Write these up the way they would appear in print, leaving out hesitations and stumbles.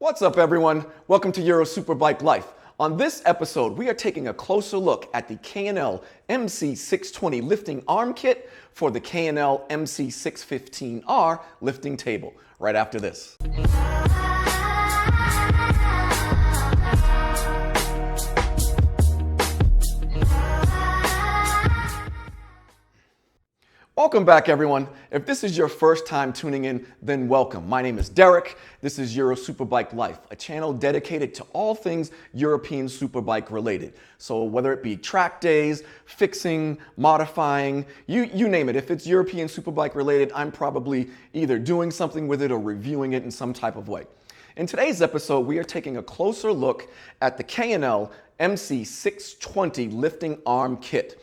What's up, everyone? Welcome to Euro Superbike Life. On this episode, we are taking a closer look at the K&L MC620 lifting arm kit for the K&L MC615R lifting table, right after this. Welcome back, everyone. If this is your first time tuning in, then welcome. My name is Derek. This is Euro Superbike Life, a channel dedicated to all things European Superbike related. So whether it be track days, fixing, modifying, you name it. If it's European Superbike related, I'm probably either doing something with it or reviewing it in some type of way. In today's episode, we are taking a closer look at the K&L MC620 lifting arm kit.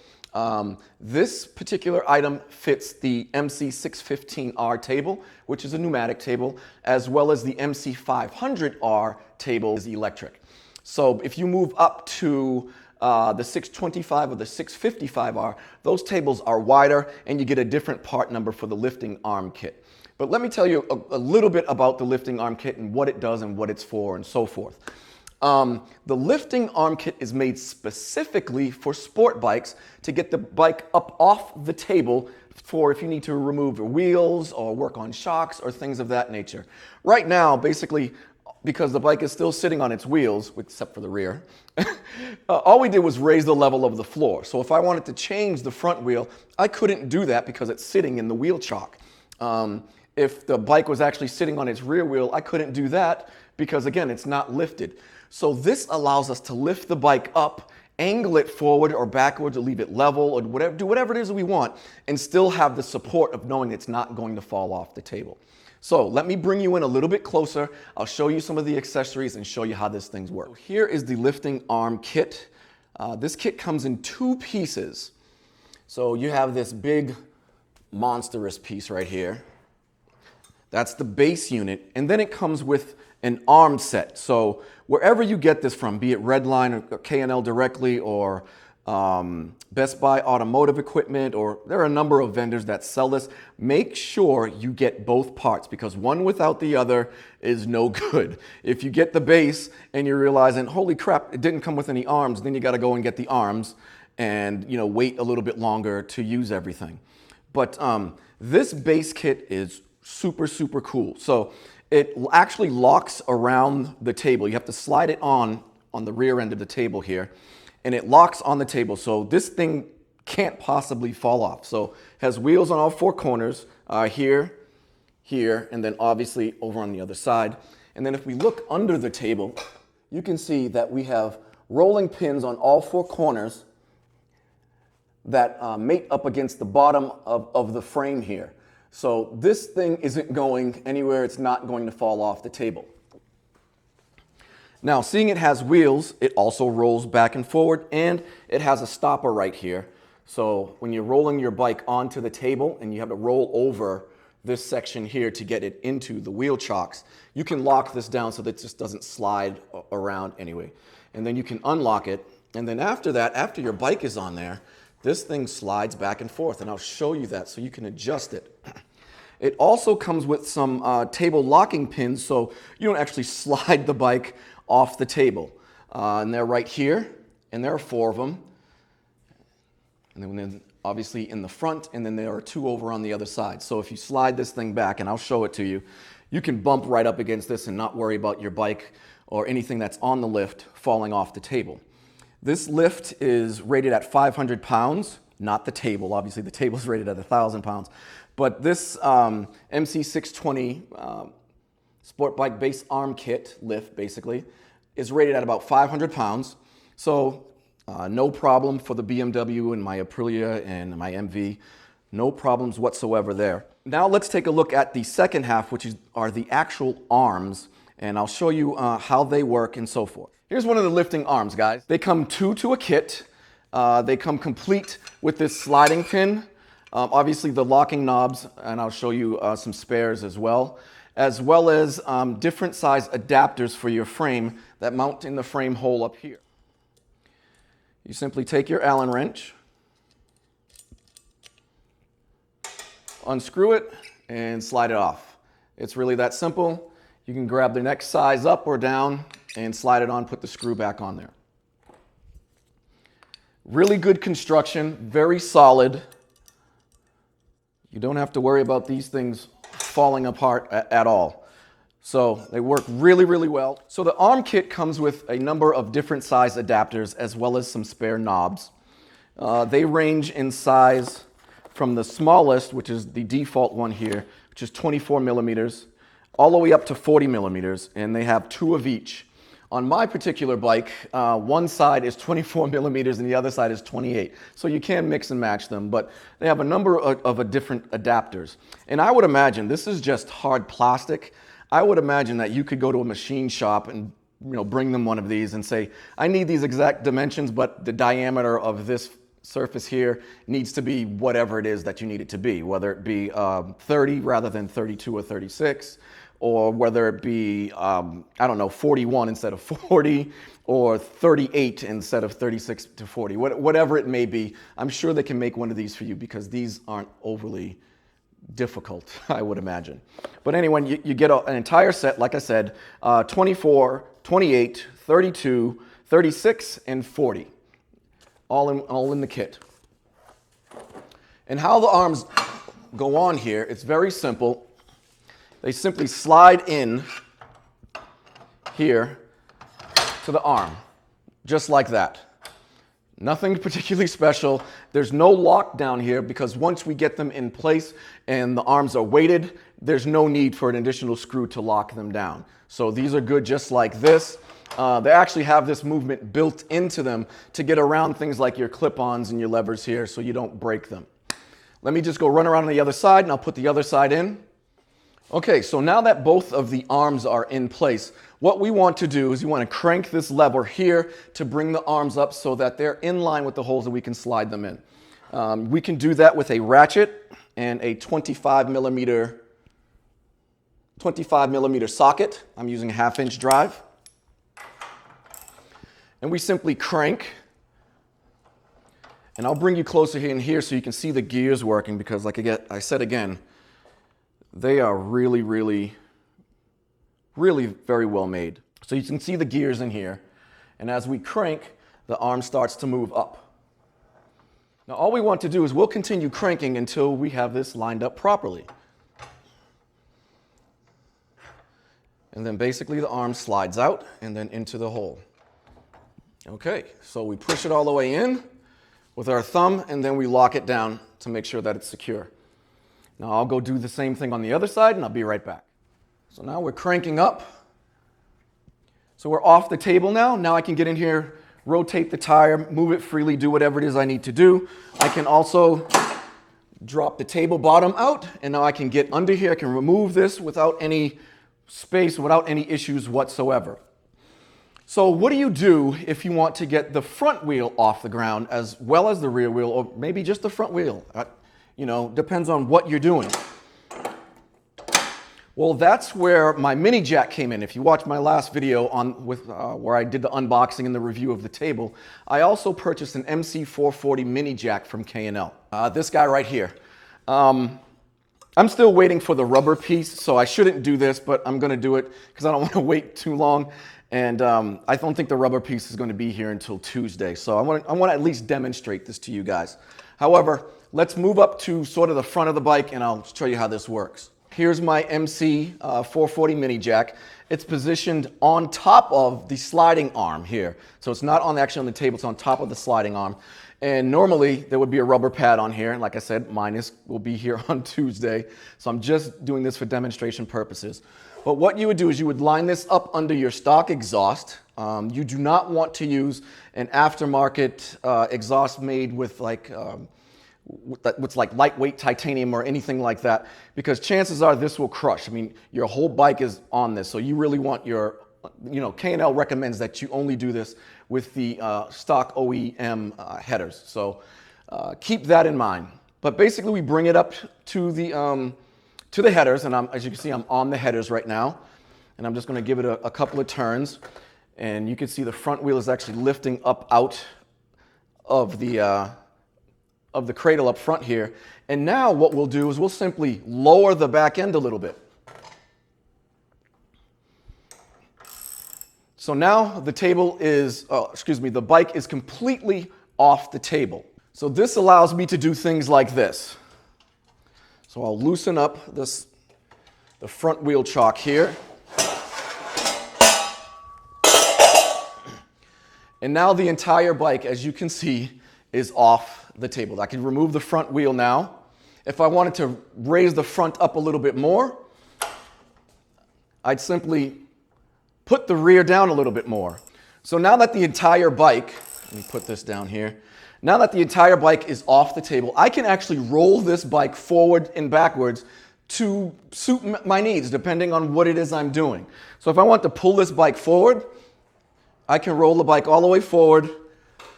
This particular item fits the MC615R table, which is a pneumatic table, as well as the MC500R table is electric. So if you move up to the 625 or the 655R, those tables are wider and you get a different part number for the lifting arm kit. But let me tell you a little bit about the lifting arm kit and what it does and what it's for and so forth. The lifting arm kit is made specifically for sport bikes to get the bike up off the table for if you need to remove wheels or work on shocks or things of that nature. Right now, basically, because the bike is still sitting on its wheels, except for the rear, all we did was raise the level of the floor. So if I wanted to change the front wheel, I couldn't do that because it's sitting in the wheel chock. If the bike was actually sitting on its rear wheel, I couldn't do that because, again, it's not lifted. So this allows us to lift the bike up, angle it forward or backwards or leave it level or whatever, do whatever it is we want and still have the support of knowing it's not going to fall off the table. So let me bring you in a little bit closer. I'll show you some of the accessories and show you how this thing works. So here is the lifting arm kit. This kit comes in two pieces. So you have this big monstrous piece right here. That's the base unit, and then it comes with an arm set. So wherever you get this from, be it Redline or K&L directly or Best Buy Automotive Equipment, or there are a number of vendors that sell this, make sure you get both parts because one without the other is no good. If you get the base and you're realizing, holy crap, it didn't come with any arms, then you got to go and get the arms and wait a little bit longer to use everything. But this base kit is super cool. So it actually locks around the table. You have to slide it on the rear end of the table here, and it locks on the table. So this thing can't possibly fall off. So it has wheels on all four corners, here, and then obviously over on the other side. And then if we look under the table, you can see that we have rolling pins on all four corners that mate up against the bottom of the frame here. So this thing isn't going anywhere, it's not going to fall off the table. Now, seeing it has wheels, it also rolls back and forward, and it has a stopper right here. So when you're rolling your bike onto the table and you have to roll over this section here to get it into the wheel chocks, you can lock this down so that it just doesn't slide around anyway. And then you can unlock it, and then after that, after your bike is on there, this thing slides back and forth, and I'll show you that so you can adjust it. It also comes with some table locking pins so you don't actually slide the bike off the table. And they're right here, and there are four of them. And then obviously in the front, and then there are two over on the other side. So if you slide this thing back, and I'll show it to you, you can bump right up against this and not worry about your bike or anything that's on the lift falling off the table. This lift is rated at 500 pounds, not the table. Obviously, the table is rated at 1,000 pounds. But this MC620 sport bike base arm kit lift, basically, is rated at about 500 pounds. So no problem for the BMW and my Aprilia and my MV. No problems whatsoever there. Now let's take a look at the second half, which are the actual arms. And I'll show you how they work and so forth. Here's one of the lifting arms, guys. They come two to a kit. They come complete with this sliding pin, obviously the locking knobs, and I'll show you some spares as well as different size adapters for your frame that mount in the frame hole up here. You simply take your Allen wrench, unscrew it, and slide it off. It's really that simple. You can grab the next size up or down and slide it on, put the screw back on there. Really good construction, very solid. You don't have to worry about these things falling apart at all. So they work really, really well. So the arm kit comes with a number of different size adapters as well as some spare knobs. They range in size from the smallest, which is the default one here, which is 24 millimeters, all the way up to 40 millimeters, and they have 2 of each. On my particular bike, one side is 24 millimeters and the other side is 28. So you can mix and match them, but they have a number of different adapters. And I would imagine, this is just hard plastic. I would imagine that you could go to a machine shop and bring them one of these and say, I need these exact dimensions, but the diameter of this surface here needs to be whatever it is that you need it to be, whether it be 30 rather than 32 or 36, or whether it be, I don't know, 41 instead of 40, or 38 instead of 36 to 40, whatever it may be. I'm sure they can make one of these for you because these aren't overly difficult, I would imagine. But anyway, you get an entire set, like I said, 24, 28, 32, 36, and 40, all in the kit. And how the arms go on here, it's very simple. They simply slide in here to the arm, just like that. Nothing particularly special. There's no lock down here because once we get them in place and the arms are weighted, there's no need for an additional screw to lock them down. So these are good just like this. They actually have this movement built into them to get around things like your clip-ons and your levers here so you don't break them. Let me just go run around on the other side and I'll put the other side in. Okay, so now that both of the arms are in place, what we want to do is you want to crank this lever here to bring the arms up so that they're in line with the holes and we can slide them in. We can do that with a ratchet and a 25 millimeter socket. I'm using a 1/2-inch drive. And we simply crank. And I'll bring you closer here and here so you can see the gears working because like I said again, they are really, really, really very well made. So you can see the gears in here. And as we crank, the arm starts to move up. Now all we want to do is we'll continue cranking until we have this lined up properly. And then basically the arm slides out and then into the hole. Okay, so we push it all the way in with our thumb and then we lock it down to make sure that it's secure. Now I'll go do the same thing on the other side and I'll be right back. So now we're cranking up. So we're off the table now. Now I can get in here, rotate the tire, move it freely, do whatever it is I need to do. I can also drop the table bottom out and now I can get under here. I can remove this without any space, without any issues whatsoever. So what do you do if you want to get the front wheel off the ground as well as the rear wheel, or maybe just the front wheel? Depends on what you're doing. Well, that's where my mini jack came in. If you watched my last video where I did the unboxing and the review of the table, I also purchased an MC440 mini jack from K&L. This guy right here. I'm still waiting for the rubber piece, so I shouldn't do this, but I'm going to do it because I don't want to wait too long. And I don't think the rubber piece is going to be here until Tuesday. So I want to at least demonstrate this to you guys. However, let's move up to sort of the front of the bike and I'll show you how this works. Here's my MC440 mini jack. It's positioned on top of the sliding arm here. So it's not actually on the table, it's on top of the sliding arm. And normally there would be a rubber pad on here. And like I said, mine will be here on Tuesday. So I'm just doing this for demonstration purposes. But what you would do is you would line this up under your stock exhaust. You do not want to use an aftermarket exhaust made with what's like lightweight titanium or anything like that, because chances are this will crush. I mean, your whole bike is on this, so you really want your, K&L recommends that you only do this with the stock OEM headers. So keep that in mind. But basically, we bring it up to the headers, and as you can see, I'm on the headers right now, and I'm just going to give it a couple of turns, and you can see the front wheel is actually lifting up out of the cradle up front here. And now what we'll do is we'll simply lower the back end a little bit. So now the the bike is completely off the table. So this allows me to do things like this. So I'll loosen up the front wheel chock here. And now the entire bike, as you can see, is off the table. I can remove the front wheel now. If I wanted to raise the front up a little bit more, I'd simply put the rear down a little bit more. So now that the entire bike, let me put this down here. Now that the entire bike is off the table, I can actually roll this bike forward and backwards to suit my needs, depending on what it is I'm doing. So if I want to pull this bike forward, I can roll the bike all the way forward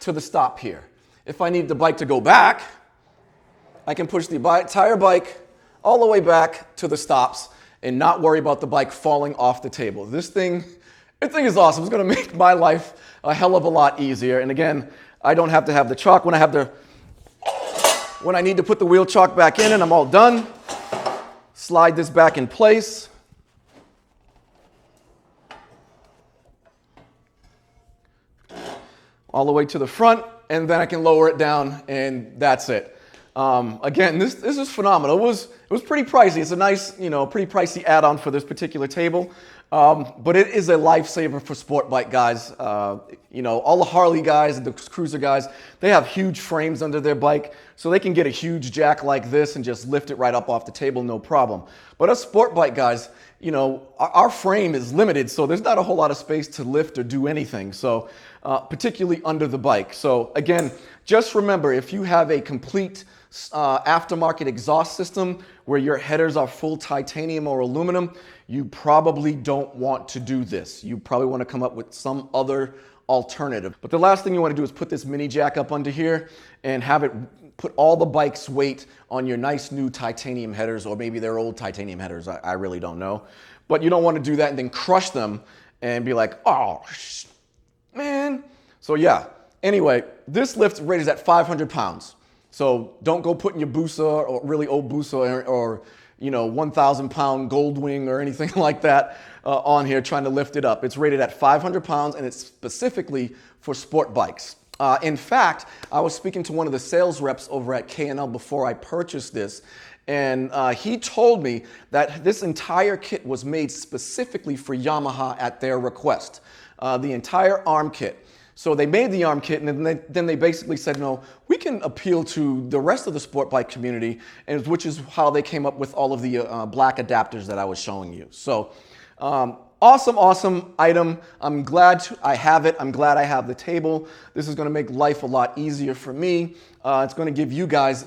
to the stop here. If I need the bike to go back, I can push the entire bike all the way back to the stops and not worry about the bike falling off the table. This thing is awesome. It's going to make my life a hell of a lot easier. And again, I don't have to have the chock when I need to put the wheel chock back in and I'm all done. Slide this back in place. All the way to the front, and then I can lower it down, and that's it. Again, this is phenomenal. It was pretty pricey. It's a nice, pretty pricey add-on for this particular table, but it is a lifesaver for sport bike guys. All the Harley guys and the cruiser guys, they have huge frames under their bike, so they can get a huge jack like this and just lift it right up off the table, no problem. But us sport bike guys, our frame is limited, so there's not a whole lot of space to lift or do anything. So particularly under the bike. So again, just remember, if you have a complete aftermarket exhaust system where your headers are full titanium or aluminum, you probably don't want to do this. You probably want to come up with some other alternative. But the last thing you want to do is put this mini jack up under here and have it put all the bike's weight on your nice new titanium headers, or maybe they're old titanium headers. I really don't know. But you don't want to do that and then crush them and be like, oh, man. So yeah, anyway, this lift rated at 500 pounds. So don't go putting your Busa or really old Busa or 1,000 pound Goldwing or anything like that on here trying to lift it up. It's rated at 500 pounds and it's specifically for sport bikes. In fact, I was speaking to one of the sales reps over at K&L before I purchased this, and he told me that this entire kit was made specifically for Yamaha at their request. The entire arm kit. So they made the arm kit, and then they basically said, no, we can appeal to the rest of the sport bike community, and which is how they came up with all of the black adapters that I was showing you. So awesome item. I'm glad I have it. I'm glad I have the table. This is going to make life a lot easier for me. It's going to give you guys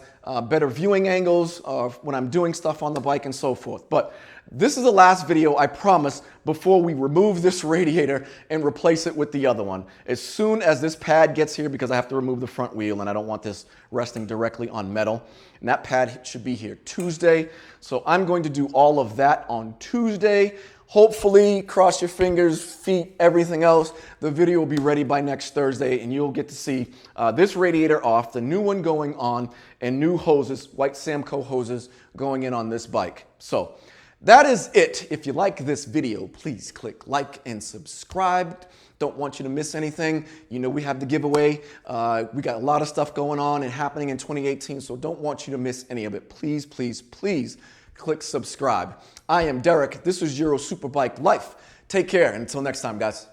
better viewing angles when I'm doing stuff on the bike and so forth. But this is the last video, I promise, before we remove this radiator and replace it with the other one. As soon as this pad gets here, because I have to remove the front wheel and I don't want this resting directly on metal, and that pad should be here Tuesday. So I'm going to do all of that on Tuesday. Hopefully, cross your fingers, feet, everything else, the video will be ready by next Thursday and you'll get to see this radiator off, the new one going on, and new hoses, white Samco hoses going in on this bike. So that is it. If you like this video, please click like and subscribe. Don't want you to miss anything. We have the giveaway. We got a lot of stuff going on and happening in 2018, so don't want you to miss any of it. Please, please, please click subscribe. I am Derek. This is Euro Superbike Life. Take care, and until next time, guys.